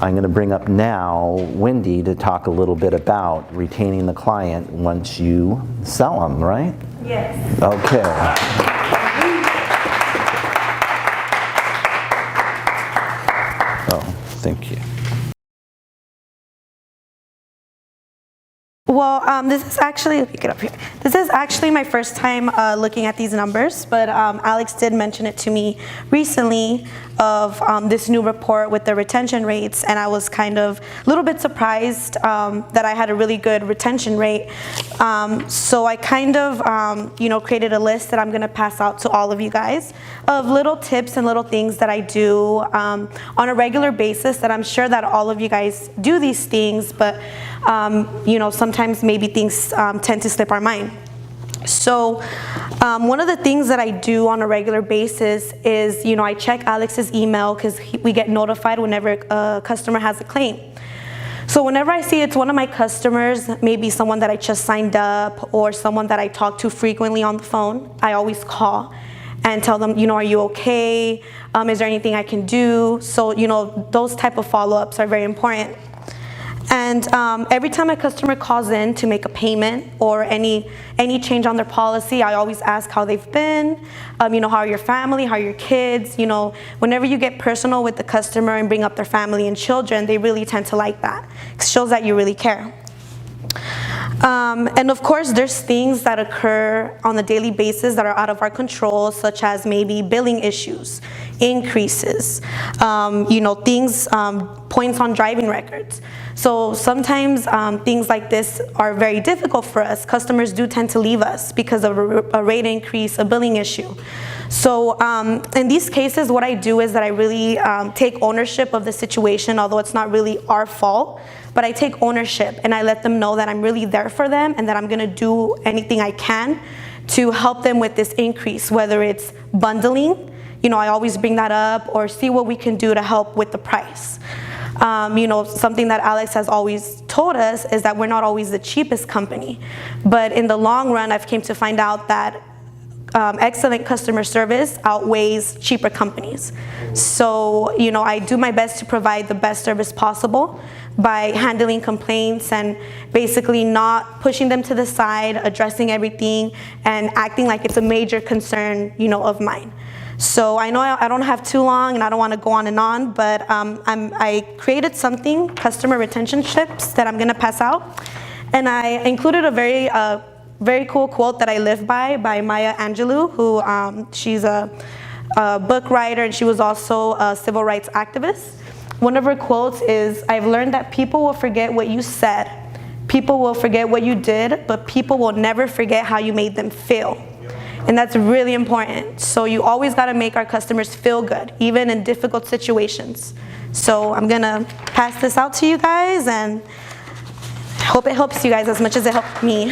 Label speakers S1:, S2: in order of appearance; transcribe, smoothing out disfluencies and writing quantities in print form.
S1: I'm going to bring up now Wendy to talk a little bit about retaining the client once you sell them, right?
S2: Yes.
S1: Okay. Oh, thank you.
S2: Well, this is actually, let me get up here. This is actually my first time looking at these numbers, but Alex did mention it to me recently of this new report with the retention rates, and I was kind of a little bit surprised that I had a really good retention rate. So I kind of, created a list that I'm gonna pass out to all of you guys of little tips and little things that I do on a regular basis that I'm sure that all of you guys do these things, but sometimes maybe things tend to slip our mind. So one of the things that I do on a regular basis is, I check Alex's email because we get notified whenever a customer has a claim. So whenever I see it's one of my customers, maybe someone that I just signed up or someone that I talk to frequently on the phone, I always call and tell them, are you okay? Is there anything I can do? So, those type of follow-ups are very important. And every time a customer calls in to make a payment or any change on their policy, I always ask how they've been, how are your family, how are your kids, whenever you get personal with the customer and bring up their family and children, they really tend to like that. It shows that you really care. And of course, there's things that occur on a daily basis that are out of our control, such as maybe billing issues, increases, things, points on driving records. So sometimes things like this are very difficult for us. Customers do tend to leave us because of a rate increase, a billing issue. So in these cases, what I do is that I really take ownership of the situation, although it's not really our fault, but I take ownership and I let them know that I'm really there for them and that I'm gonna do anything I can to help them with this increase, whether it's bundling, I always bring that up, or see what we can do to help with the price. Something that Alex has always told us is that we're not always the cheapest company, but in the long run, I've came to find out that excellent customer service outweighs cheaper companies. So, I do my best to provide the best service possible by handling complaints and basically not pushing them to the side, addressing everything, and acting like it's a major concern, of mine. So I know I don't have too long and I don't want to go on and on, but I created something, customer retention tips, that I'm going to pass out. And I included a very cool quote that I live by Maya Angelou, who she's a book writer and she was also a civil rights activist. One of her quotes is, "I've learned that people will forget what you said, people will forget what you did, but people will never forget how you made them feel." And that's really important. So you always got to make our customers feel good, even in difficult situations. So I'm going to pass this out to you guys and hope it helps you guys as much as it helped me.